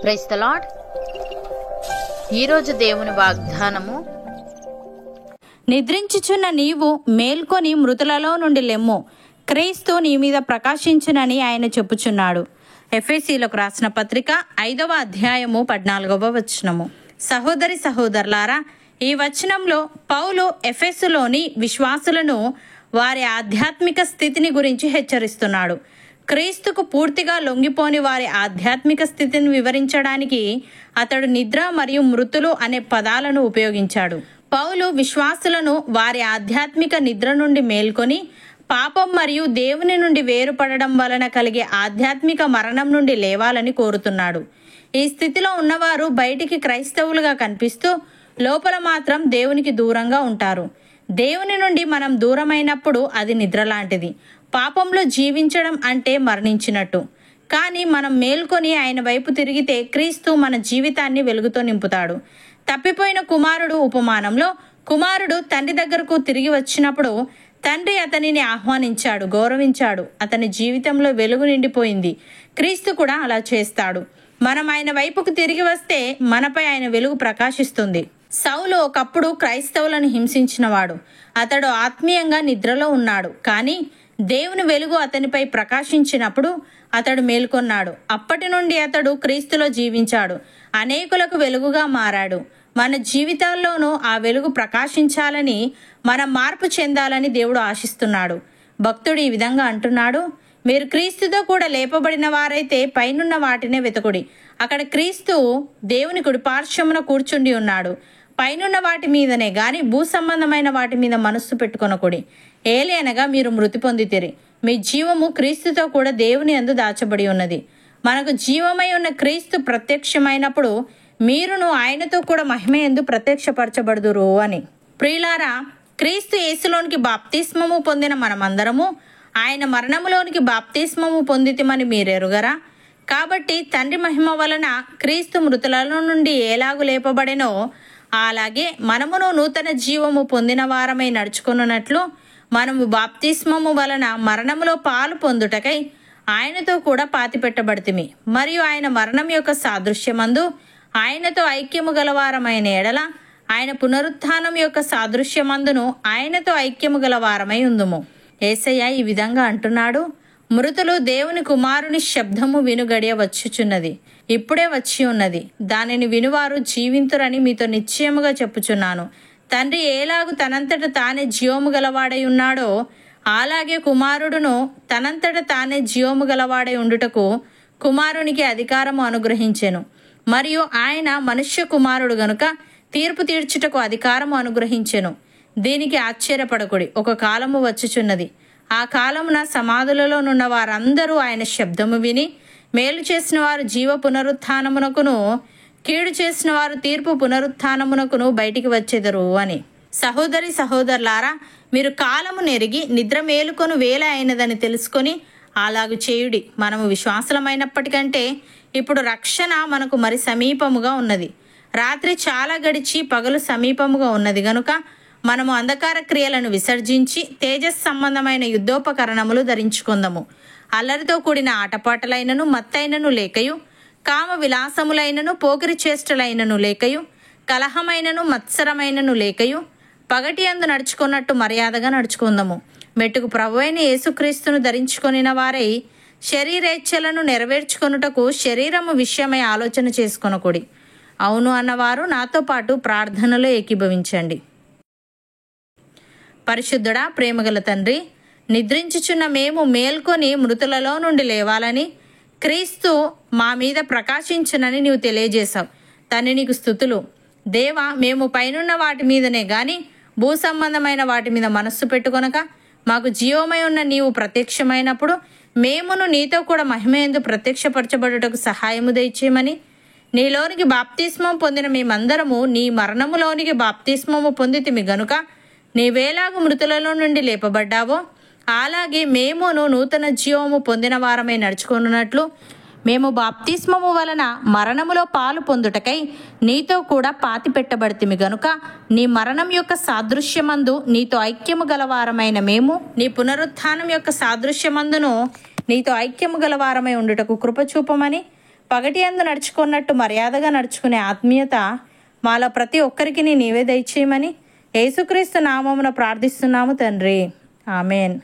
Praise the lord. ఈరోజు దేవుని వాగ్దానము, నిద్రించుచున్న నీవు మేల్కొని మృతులలో నుండి లెమ్ము, క్రీస్తు నీ మీద ప్రకాశించునని ఆయన చెప్పుచున్నాడు. ఎఫెసీలకు రాసిన పత్రిక 5వ అధ్యాయము 14వ వచనము. సహోదరి సహోదరులారా, ఈ వచనంలో పౌలు ఎఫెసులోని విశ్వాసులను వారి ఆధ్యాత్మిక స్థితిని గురించి హెచ్చరిస్తున్నాడు. క్రీస్తుకు పూర్తిగా లొంగిపోని వారి ఆధ్యాత్మిక స్థితిని వివరించడానికి అతడు నిద్ర మరియు మృతులు అనే పదాలను ఉపయోగించాడు. పౌలు విశ్వాసులను వారి ఆధ్యాత్మిక నిద్ర నుండి మేల్కొని పాపం మరియు దేవుని నుండి వేరుపడడం వలన కలిగే ఆధ్యాత్మిక మరణం నుండి లేవాలని కోరుతున్నాడు. ఈ స్థితిలో ఉన్నవారు బయటికి క్రైస్తవులుగా కనిపిస్తూ లోపల మాత్రం దేవునికి దూరంగా ఉంటారు. దేవుని నుండి మనం దూరమైనప్పుడు అది నిద్ర లాంటిది. పాపంలో జీవించడం అంటే మరణించినట్టు. కానీ మనం మేల్కొని ఆయన వైపు తిరిగితే క్రీస్తు మన జీవితాన్ని వెలుగుతో నింపుతాడు. తప్పిపోయిన కుమారుడు ఉపమానంలో కుమారుడు తండ్రి దగ్గరకు తిరిగి వచ్చినప్పుడు తండ్రి అతనిని ఆహ్వానించాడు, గౌరవించాడు. అతని జీవితంలో వెలుగు నిండిపోయింది. క్రీస్తు కూడా అలా చేస్తాడు. మనం ఆయన వైపుకు తిరిగి వస్తే మనపై ఆయన వెలుగు ప్రకాశిస్తుంది. సౌలు ఒకప్పుడు క్రైస్తవులను హింసించినవాడు. అతడు ఆత్మీయంగా నిద్రలో ఉన్నాడు. కానీ దేవుని వెలుగు అతనిపై ప్రకాశించినప్పుడు అతడు మేల్కొన్నాడు. అప్పటి నుండి అతడు క్రీస్తులో జీవించాడు. అనేకులకు వెలుగుగా మారాడు. మన జీవితాల్లోనూ ఆ వెలుగు ప్రకాశించాలని, మనం మార్పు చెందాలని దేవుడు ఆశిస్తున్నాడు. భక్తుడు ఈ విధంగా అంటున్నాడు, మీరు క్రీస్తుతో కూడా లేపబడిన వారైతే పైనున్న వాటినే వెతకుడి. అక్కడ క్రీస్తు దేవుని కుడిపార్శ్వమున కూర్చుండి ఉన్నాడు. పైనున్న వాటి మీదనే గాని భూ సంబంధమైన వాటి మీద మనస్సు పెట్టుకొనకుడి. ఏలైనగా మీరు మృతి పొందితిరి, మీ జీవము క్రీస్తుతో కూడా దేవుని యందు దాచబడి ఉన్నది. మనకు జీవమై ఉన్న క్రీస్తు ప్రత్యక్షమైనప్పుడు మీరును ఆయనతో కూడా మహిమయందు ప్రత్యక్షపరచబడుదురు అని. ప్రియులారా, క్రీస్తు యేసులోనికి బాప్తిస్మము పొందిన మనమందరము ఆయన మరణములోనికి బాప్తిస్మము పొందితిమని మీరెరుగరా? కాబట్టి తండ్రి మహిమ వలన క్రీస్తు మృతులలో నుండి ఎలాగు లేపబడెనో అలాగే మనమును నూతన జీవము పొందిన వారమై నడుచుకున్నట్లు మనము బాప్తిస్మము వలన మరణములో పాలు పొందుటకై ఆయనతో కూడా పాతిపెట్టబడితిమి. మరియు ఆయన మరణం యొక్క సాదృశ్యమందు ఆయనతో ఐక్యము గలవారమైన ఎడల ఆయన పునరుత్థానం యొక్క సాదృశ్యమందును ఆయనతో ఐక్యము గలవారమై ఉందుము. యేసయ్య ఈ విధంగా అంటున్నాడు, మృతులు దేవుని కుమారుని శబ్దము విను గడియ వచ్చుచున్నది, ఇప్పుడే వచ్చి ఉన్నది. దానిని వినువారు జీవింతురని మీతో నిశ్చయముగా చెప్పుచున్నాను. తండ్రి ఏలాగు తనంతట తానే జీవము గలవాడై ఉన్నాడో అలాగే కుమారుడును తనంతట తానే జీవము గలవాడై ఉండుటకు కుమారునికి అధికారము అనుగ్రహించెను. మరియు ఆయన మనుష్య కుమారుడు గనుక తీర్పు తీర్చుటకు అధికారము అనుగ్రహించెను. దీనికి ఆశ్చర్యపడకుడి, ఒక కాలము వచ్చుచున్నది, ఆ కాలమున సమాధులలో నున్న వారందరూ ఆయన శబ్దము విని మేలు చేసిన వారు జీవ పునరుత్థానమునకును కీడు చేసిన వారు తీర్పు పునరుత్థానమునకును బయటికి వచ్చెదరు అని. సహోదరి సహోదరులారా, మీరు కాలము నెరిగి నిద్ర మేలుకొను వేళ అయినదని తెలుసుకొని అలాగు చేయుడి. మనము విశ్వాసులమైనప్పటికంటే ఇప్పుడు రక్షణ మనకు మరి సమీపముగా ఉన్నది. రాత్రి చాలా గడిచి పగలు సమీపముగా ఉన్నది గనుక మనము అంధకార క్రియలను విసర్జించి తేజస్ సంబంధమైన యుద్ధోపకరణములు ధరించుకుందాము. అల్లరితో కూడిన ఆటపాటలైనను మత్తైనను లేకయు, కామ విలాసములైనను పోకిరి చేష్టలైనను లేకయు, కలహమైనను మత్సరమైనను లేకయు, పగటి యందు నడుచుకున్నట్టు మర్యాదగా నడుచుకుందాము. మెట్టుకు ప్రభువైన యేసుక్రీస్తును ధరించుకొనిన వారై శరీరేచ్ఛలను నెరవేర్చుకొనుటకు శరీరము విషయమై ఆలోచన చేసుకొనకుడి. అవును అన్నవారు నాతో పాటు ప్రార్థనలో ఏకీభవించండి. పరిశుద్ధుడా, ప్రేమగల తండ్రి, నిద్రించుచున్న మేము మేల్కొని మృతులలో నుండి లేవాలని క్రీస్తు మా మీద ప్రకాశించునని నీవు తెలియజేశావు. తండ్రి, నీకు స్తుతులు. దేవా, మేము పైనున్న వాటి మీదనే గాని భూ సంబంధమైన వాటి మీద మనస్సు పెట్టుకొనక మాకు జీవమై ఉన్న నీవు ప్రత్యక్షమైనప్పుడు మేమును నీతో కూడా మహిమయందు ప్రత్యక్షపరచబడుటకు సహాయము దయచేయమని, నీలోనికి బాప్తిస్మం పొందిన మేమందరము నీ మరణములోనికి బాప్తిస్మము పొందితిమి గనుక నీవేలాగు మృతులలో నుండి లేపబడ్డావో అలాగే మేమును నూతన జీవము పొందిన వారమై నడుచుకున్నట్లు మేము బాప్తిస్మము వలన మరణములో పాలు పొందుటకై నీతో కూడా పాతి పెట్టబడితిమి గనుక నీ మరణం యొక్క సాదృశ్యమందు నీతో ఐక్యము గలవారమైన మేము నీ పునరుత్థానం యొక్క సాదృశ్యమందును నీతో ఐక్యము గలవారమై ఉండుటకు కృప చూపమని పగటి యందు నడుచుకున్నట్టు మర్యాదగా నడుచుకునే ఆత్మీయత మాలో ప్రతి ఒక్కరికి నీవే దయచేయమని యేసుక్రీస్తు నామమున ప్రార్థిస్తున్నాము తండ్రి. ఆమెన్.